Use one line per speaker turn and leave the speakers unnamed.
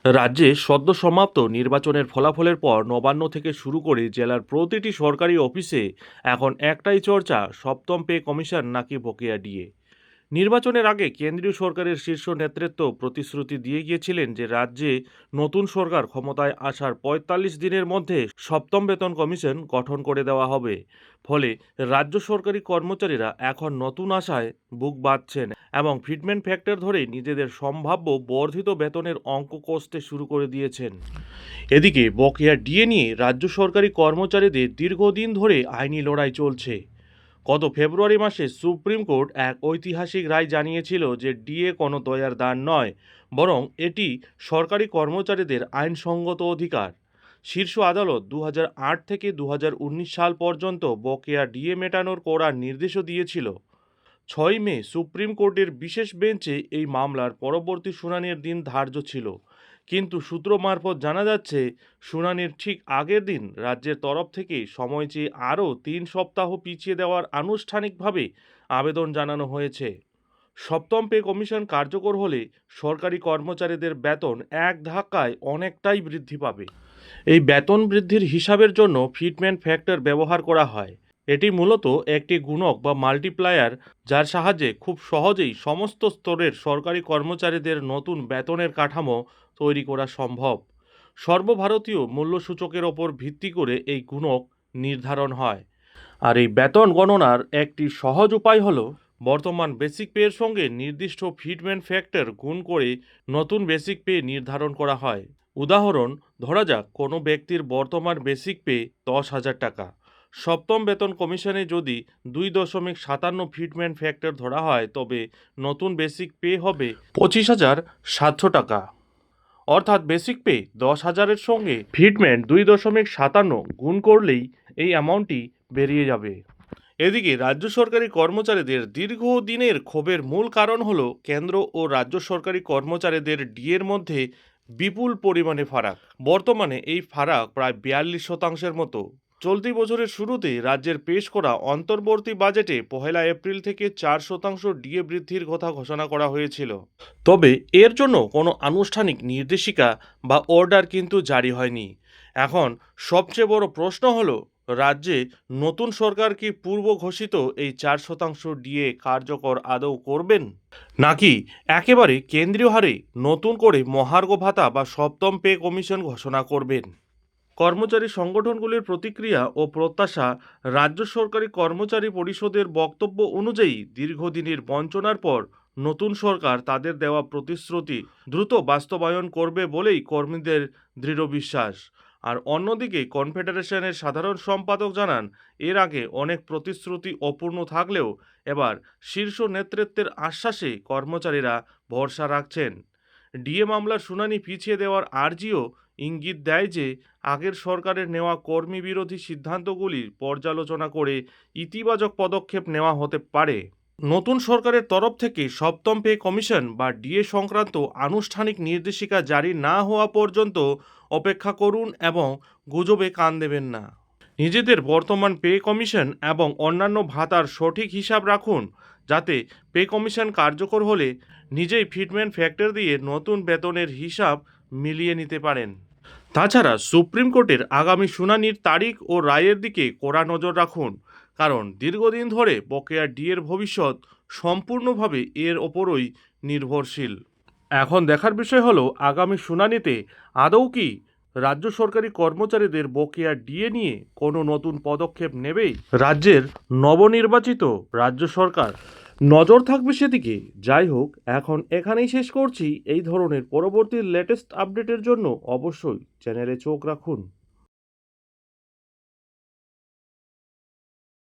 রাজ্যে সদ্য সমাপ্ত নির্বাচনের ফলাফলের পর নবান্ন থেকে শুরু করে জেলার প্রতিটি সরকারি অফিসে এখন একটাই চর্চা, সপ্তম পে কমিশন নাকি বকেয়া ডিএ। নির্বাচনের আগে কেন্দ্রীয় সরকারের শীর্ষ নেতৃত্ব প্রতিশ্রুতি দিয়ে গিয়েছিলেন যে রাজ্যে নতুন সরকার ক্ষমতায় আসার ৪৫ দিনের মধ্যে সপ্তম বেতন কমিশন গঠন করে দেওয়া হবে। ফলে রাজ্য সরকারি কর্মচারীরা এখন নতুন আশায় বুক বাঁধছেন এবং ফিটমেন্ট ফ্যাক্টর ধরে নিজেদের সম্ভাব্য বর্ধিত বেতনের অঙ্ক কষতে শুরু করে দিয়েছেন। এদিকে বকেয়া ডিএ নিয়ে রাজ্য সরকারি কর্মচারীদের দীর্ঘদিন ধরে আইনি লড়াই চলছে। গত ফেব্রুয়ারি মাসে সুপ্রিম কোর্ট এক ঐতিহাসিক রায় জানিয়েছিল যে ডিএ কোনো দয়ার দান নয়, বরং এটি সরকারি কর্মচারীদের আইনসঙ্গত অধিকার। শীর্ষ আদালত ২০০৮ থেকে ২০১৯ সাল পর্যন্ত বকেয়া ডিএ মেটানোর কড়া নির্দেশও দিয়েছিল। ৬ মে সুপ্রিম কোর্টের বিশেষ বেঞ্চে এই মামলার পরবর্তী শুনানির দিন ধার্য ছিল, কিন্তু সূত্র মারফত জানা যাচ্ছে শুনানির ঠিক আগের দিন রাজ্যের তরফ থেকে সময় চেয়ে আরও ৩ সপ্তাহ পিছিয়ে দেওয়ার আনুষ্ঠানিকভাবে আবেদন জানানো হয়েছে। সপ্তম পে কমিশন কার্যকর হলে সরকারি কর্মচারীদের বেতন এক ধাক্কায় অনেকটাই বৃদ্ধি পাবে। এই বেতন বৃদ্ধির হিসাবের জন্য ফিটমেন্ট ফ্যাক্টর ব্যবহার করা হয়। এটি মূলত একটি গুণক বা মাল্টিপ্লায়ার, যার সাহায্যে খুব সহজেই সমস্ত স্তরের সরকারি কর্মচারীদের নতুন বেতনের কাঠামো তৈরি করা সম্ভব। সর্বভারতীয় মূল্যসূচকের ওপর ভিত্তি করে এই গুণক নির্ধারণ হয়। আর এই বেতন গণনার একটি সহজ উপায় হলো বর্তমান বেসিক পেয়ের সঙ্গে নির্দিষ্ট ফিটমেন্ট ফ্যাক্টর গুণ করে নতুন বেসিক পে নির্ধারণ করা হয়। উদাহরণ, ধরা যাক কোনো ব্যক্তির বর্তমান বেসিক পে ১০,০০০ টাকা। সপ্তম বেতন কমিশনে যদি ২.৫৭ ফিটমেন্ট ফ্যাক্টর ধরা হয়, তবে নতুন বেসিক পে হবে ২৫,৭০০ টাকা। অর্থাৎ বেসিক পে ১০,০০০-এর সঙ্গে ফিটমেন্ট ২.৫৭ গুণ করলেই এই অ্যামাউন্টটি বেরিয়ে যাবে। এদিকে রাজ্য সরকারি কর্মচারীদের দীর্ঘদিনের ক্ষোভের মূল কারণ হলো কেন্দ্র ও রাজ্য সরকারি কর্মচারীদের ডিএর মধ্যে বিপুল পরিমাণে ফারাক। বর্তমানে এই ফারাক প্রায় ৪২% মতো। চলতি বছরের শুরুতে রাজ্যের পেশ করা অন্তর্বর্তী বাজেটে ১ এপ্রিল থেকে ৪% ডিএ বৃদ্ধির কথা ঘোষণা করা হয়েছিল। তবে এর জন্য কোনো আনুষ্ঠানিক নির্দেশিকা বা অর্ডার কিন্তু জারি হয়নি। এখন সবচেয়ে বড় প্রশ্ন হলো, রাজ্যে নতুন সরকার কি পূর্ব ঘোষিত এই ৪% ডিএ কার্যকর আদৌ করবেন, নাকি একেবারে কেন্দ্রীয় হারে নতুন করে মহার্ঘ ভাতা বা সপ্তম পে কমিশন ঘোষণা করবেন? কর্মচারী সংগঠনগুলির প্রতিক্রিয়া ও প্রত্যাশা। রাজ্য সরকারি কর্মচারী পরিষদের বক্তব্য অনুযায়ী দীর্ঘদিনের বঞ্চনার পর নতুন সরকার তাদের দেওয়া প্রতিশ্রুতি দ্রুত বাস্তবায়ন করবে বলেই কর্মীদের দৃঢ় বিশ্বাস। আর অন্যদিকে কনফেডারেশনের সাধারণ সম্পাদক জানান, এর আগে অনেক প্রতিশ্রুতি অপূর্ণ থাকলেও এবার শীর্ষ নেতৃত্বের আশ্বাসে কর্মচারীরা ভরসা রাখছেন। ডিএ মামলার শুনানি পিছিয়ে দেওয়ার আর্জিও ইঙ্গিত দেয় যে আগের সরকারের নেওয়া কর্মী বিরোধী সিদ্ধান্তগুলির পর্যালোচনা করে ইতিবাচক পদক্ষেপ নেওয়া হতে পারে। নতুন সরকারের তরফ থেকে সপ্তম পে কমিশন বা ডিএ সংক্রান্ত আনুষ্ঠানিক নির্দেশিকা জারি না হওয়া পর্যন্ত অপেক্ষা করুন এবং গুজবে কান দেবেন না। নিজেদের বর্তমান পে কমিশন এবং অন্যান্য ভাতার সঠিক হিসাব রাখুন, যাতে পে কমিশন কার্যকর হলে নিজেই ফিটমেন্ট ফ্যাক্টর দিয়ে নতুন বেতনের হিসাব মিলিয়ে নিতে পারেন। তাছাড়া সুপ্রিম কোর্টের আগামী শুনানির তারিখ ও রায়ের দিকে কড়া নজর রাখুন, কারণ দীর্ঘদিন ধরে বকেয়া ডিএর ভবিষ্যৎ সম্পূর্ণভাবে এর ওপরই নির্ভরশীল। এখন দেখার বিষয় হলো আগামী শুনানিতে আদৌ কি রাজ্য সরকারি কর্মচারীদের বকেয়া ডিএ নিয়ে কোনো নতুন পদক্ষেপ নেবে রাজ্যের নবনির্বাচিত রাজ্য সরকার। নজর থাকবে সেদিকে। যাই হোক, এখন এখানেই শেষ করছি। এই ধরনের পরবর্তী লেটেস্ট আপডেটের জন্য অবশ্যই চ্যানেলে চোখ রাখুন।